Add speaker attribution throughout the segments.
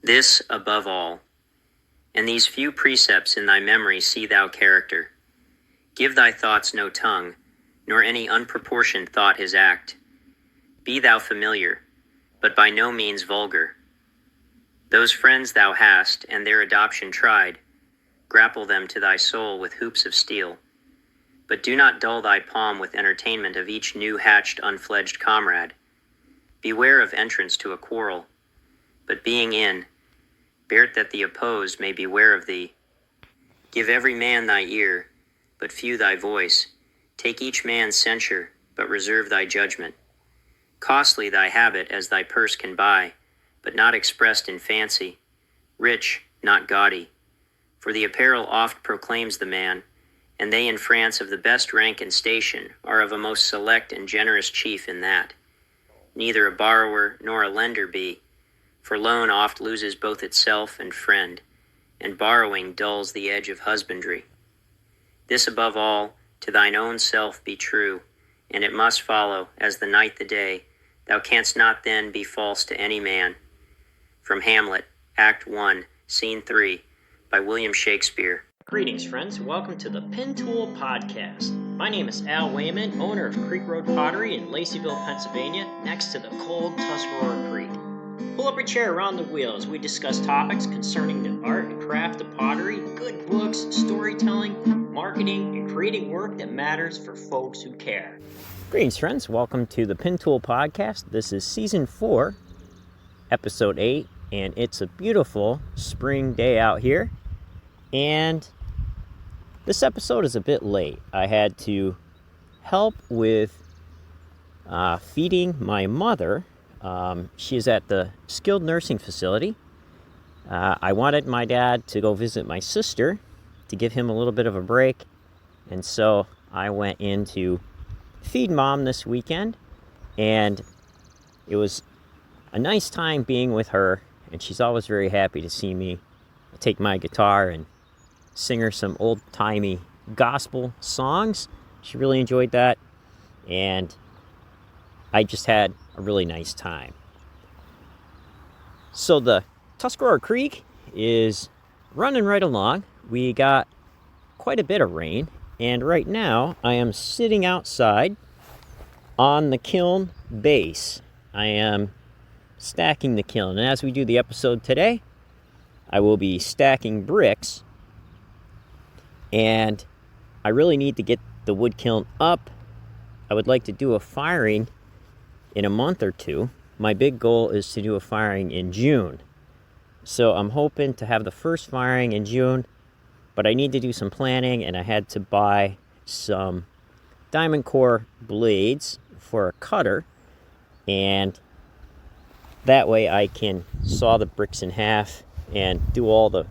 Speaker 1: This above all. And these few precepts in thy memory see thou character. Give thy thoughts no tongue, nor any unproportioned thought his act. Be thou familiar, but by no means vulgar. Those friends thou hast, and their adoption tried, grapple them to thy soul with hoops of steel. But do not dull thy palm with entertainment of each new-hatched, unfledged comrade. Beware of entrance to a quarrel, but being in, bear't that the opposed may beware of thee. Give every man thy ear, but few thy voice. Take each man's censure, but reserve thy judgment. Costly thy habit as thy purse can buy, but not expressed in fancy. Rich, not gaudy. For the apparel oft proclaims the man, and they in France of the best rank and station are of a most select and generous chief in that. Neither a borrower nor a lender be, for loan oft loses both itself and friend, and borrowing dulls the edge of husbandry. This above all, to thine own self be true, and it must follow, as the night the day, thou canst not then be false to any man. From Hamlet, Act 1, Scene 3, by William Shakespeare.
Speaker 2: Greetings, friends. Welcome to the Pen Tool Podcast. My name is Al Wayman, owner of Creek Road Pottery in Laceyville, Pennsylvania, next to the cold Tuscarora Creek. Pull up a chair around the wheel as we discuss topics concerning the art and craft of pottery, good books, storytelling, marketing, and creating work that matters for folks who care.
Speaker 3: Greetings, friends. Welcome to the Pen Tool Podcast. This is Season 4, Episode 8, and it's a beautiful spring day out here. And this episode is a bit late. I had to help with feeding my mother. She is at the skilled nursing facility. I wanted my dad to go visit my sister to give him a little bit of a break. And so I went in to feed Mom this weekend. And it was a nice time being with her. And she's always very happy to see me take my guitar and sing her some old-timey gospel songs. She really enjoyed that. And I just had a really nice time. So the Tuscarora Creek is running right along. We got quite a bit of rain, and right now I am sitting outside on the kiln base. I am stacking the kiln, and as we do the episode today, I will be stacking bricks, and I really need to get the wood kiln up. I would like to do a firing in a month or two. My big goal is to do a firing in June. So I'm hoping to have the first firing in June, but I need to do some planning, and I had to buy some diamond core blades for a cutter, and that way I can saw the bricks in half and do all the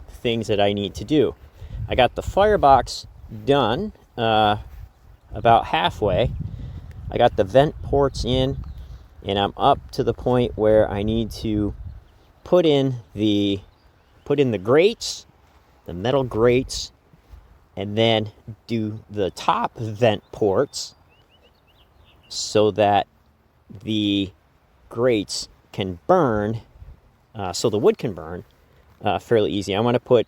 Speaker 3: things that I need to do. I got the firebox done about halfway. I got the vent ports in, and I'm up to the point where I need to put in the grates, the metal grates, and then do the top vent ports so that the grates can burn, so the wood can burn fairly easy. I want to put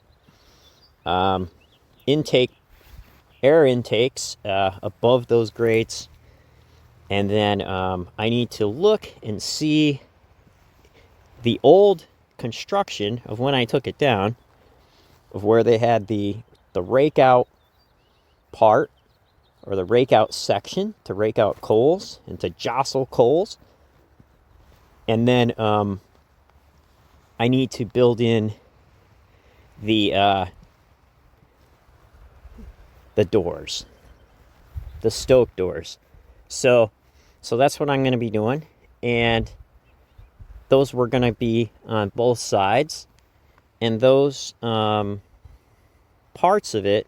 Speaker 3: air intakes above those grates. And then I need to look and see the old construction of when I took it down, of where they had the rake out part, or the rake out section to rake out coals and to jostle coals. And then I need to build in the doors, the stoke doors. So that's what I'm going to be doing, and those were going to be on both sides, and those parts of it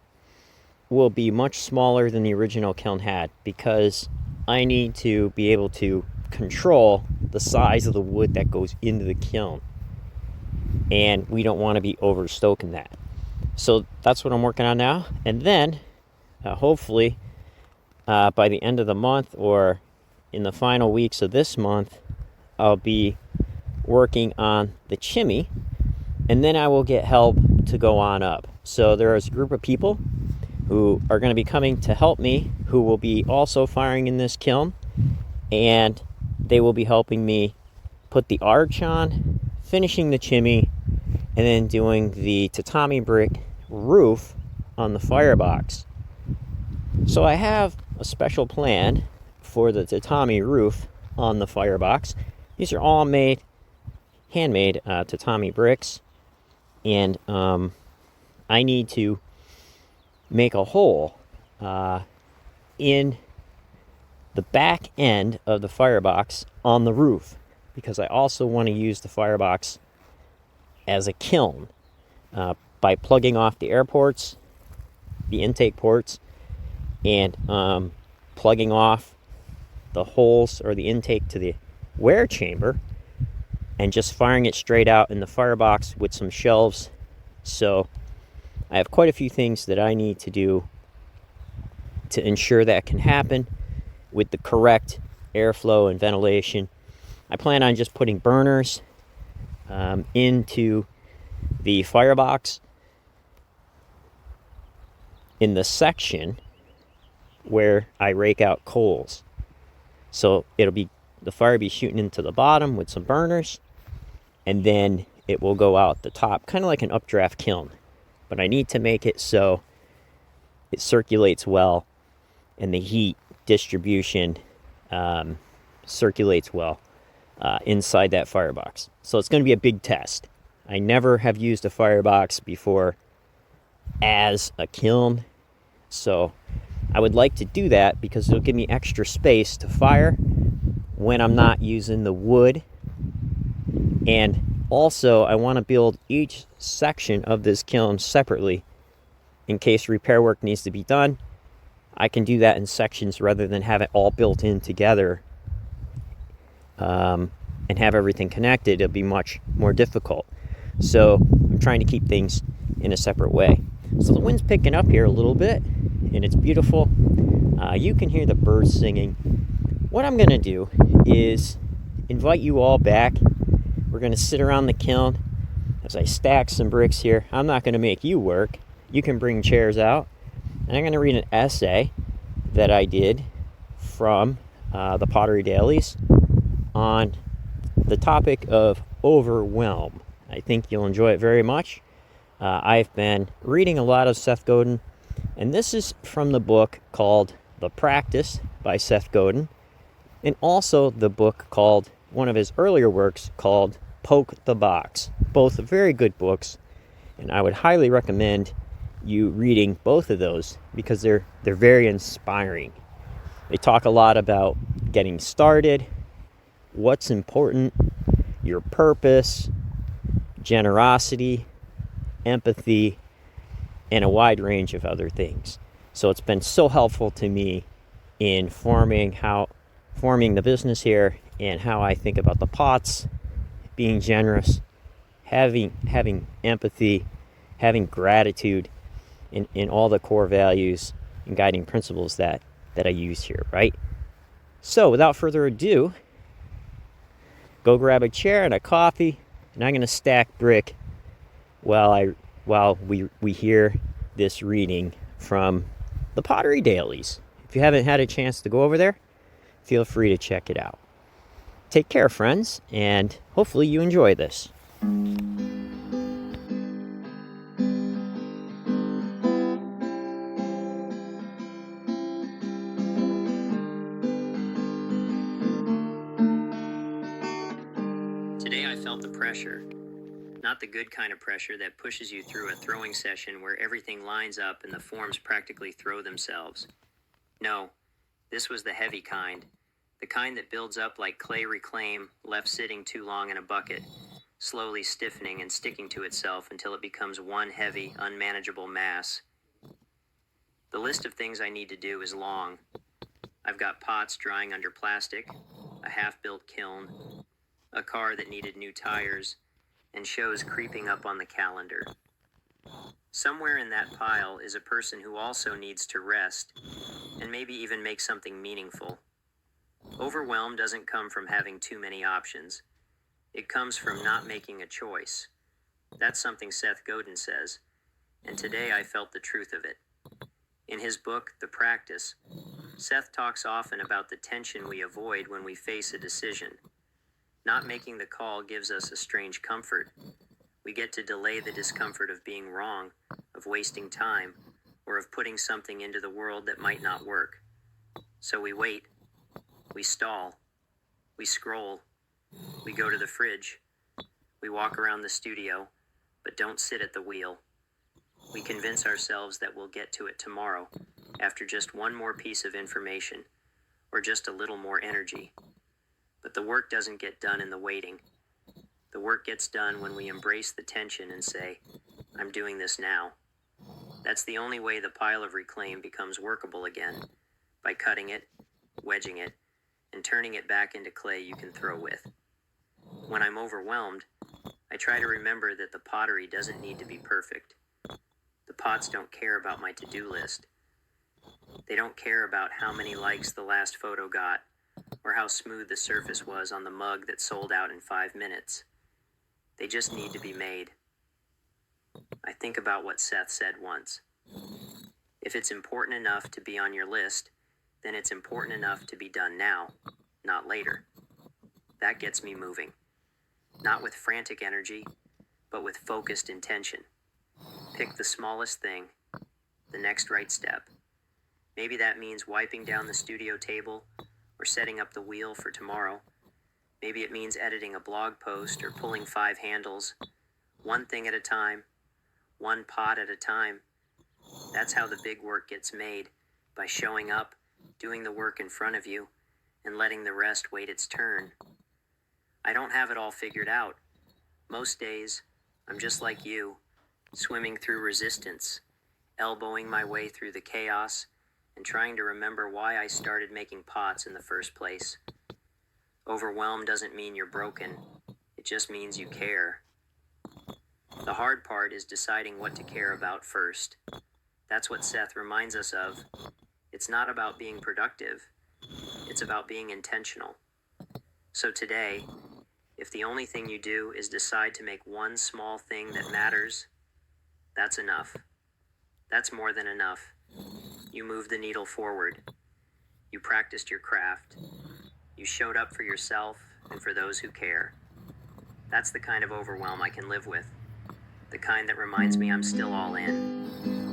Speaker 3: will be much smaller than the original kiln had, because I need to be able to control the size of the wood that goes into the kiln, and we don't want to be overstoking that. So that's what I'm working on now, and then hopefully by the end of the month or in the final weeks of this month, I'll be working on the chimney, and then I will get help to go on up. So there is a group of people who are going to be coming to help me, who will be also firing in this kiln, and they will be helping me put the arch on, finishing the chimney, and then doing the tatami brick roof on the firebox. So I have a special plan for the tatami roof on the firebox. These are all handmade tatami bricks, and I need to make a hole in the back end of the firebox on the roof, because I also want to use the firebox as a kiln by plugging off the air ports, the intake ports, and plugging off the holes or the intake to the wear chamber, and just firing it straight out in the firebox with some shelves. So I have quite a few things that I need to do to ensure that can happen with the correct airflow and ventilation. I plan on just putting burners into the firebox in the section where I rake out coals. So the fire will be shooting into the bottom with some burners, and then it will go out the top, kind of like an updraft kiln. But I need to make it so it circulates well, and the heat distribution circulates well inside that firebox. So it's going to be a big test. I never have used a firebox before as a kiln, so I would like to do that because it'll give me extra space to fire when I'm not using the wood. And also, I want to build each section of this kiln separately in case repair work needs to be done. I can do that in sections rather than have it all built in together and have everything connected. It'll be much more difficult. So I'm trying to keep things in a separate way. So the wind's picking up here a little bit, and it's beautiful. You can hear the birds singing. What I'm going to do is invite you all back. We're going to sit around the kiln as I stack some bricks here. I'm not going to make you work. You can bring chairs out. And I'm going to read an essay that I did from the Pottery Dailies on the topic of overwhelm. I think you'll enjoy it very much. I've been reading a lot of Seth Godin, and this is from the book called The Practice by Seth Godin, and also the book called, one of his earlier works called Poke the Box. Both very good books, and I would highly recommend you reading both of those because they're very inspiring. They talk a lot about getting started, what's important, your purpose, generosity, empathy, and a wide range of other things. So it's been so helpful to me in forming the business here and how I think about the pots, being generous, having empathy, having gratitude, in all the core values and guiding principles that I use here, right? So without further ado, go grab a chair and a coffee, and I'm going to stack brick while we hear this reading from the Pottery Dailies. If you haven't had a chance to go over there, feel free to check it out. Take care, friends, and hopefully you enjoy this.
Speaker 1: Today I felt the pressure. Not the good kind of pressure that pushes you through a throwing session where everything lines up and the forms practically throw themselves. No, this was the heavy kind. The kind that builds up like clay reclaim left sitting too long in a bucket, slowly stiffening and sticking to itself until it becomes one heavy, unmanageable mass. The list of things I need to do is long. I've got pots drying under plastic, a half-built kiln, a car that needed new tires, and shows creeping up on the calendar. Somewhere in that pile is a person who also needs to rest, and maybe even make something meaningful. Overwhelm doesn't come from having too many options. It comes from not making a choice. That's something Seth Godin says, and today I felt the truth of it. In his book, The Practice, Seth talks often about the tension we avoid when we face a decision. Not making the call gives us a strange comfort. We get to delay the discomfort of being wrong, of wasting time, or of putting something into the world that might not work. So we wait, we stall, we scroll, we go to the fridge, we walk around the studio, but don't sit at the wheel. We convince ourselves that we'll get to it tomorrow, after just one more piece of information, or just a little more energy. But the work doesn't get done in the waiting. The work gets done when we embrace the tension and say, I'm doing this now. That's the only way the pile of reclaim becomes workable again, by cutting it, wedging it, and turning it back into clay you can throw with. When I'm overwhelmed, I try to remember that the pottery doesn't need to be perfect. The pots don't care about my to-do list. They don't care about how many likes the last photo got, or how smooth the surface was on the mug that sold out in 5 minutes. They just need to be made. I think about what Seth said once. If it's important enough to be on your list, then it's important enough to be done now, not later. That gets me moving. Not with frantic energy, but with focused intention. Pick the smallest thing, the next right step. Maybe that means wiping down the studio table or setting up the wheel for tomorrow. Maybe it means editing a blog post or pulling 5 handles, one thing at a time, one pot at a time. That's how the big work gets made, by showing up, doing the work in front of you, and letting the rest wait its turn. I don't have it all figured out. Most days, I'm just like you, swimming through resistance, elbowing my way through the chaos, and trying to remember why I started making pots in the first place. Overwhelm doesn't mean you're broken. It just means you care. The hard part is deciding what to care about first. That's what Seth reminds us of. It's not about being productive. It's about being intentional. So today, if the only thing you do is decide to make one small thing that matters, that's enough. That's more than enough. You moved the needle forward. You practiced your craft. You showed up for yourself and for those who care. That's the kind of overwhelm I can live with. The kind that reminds me I'm still all in.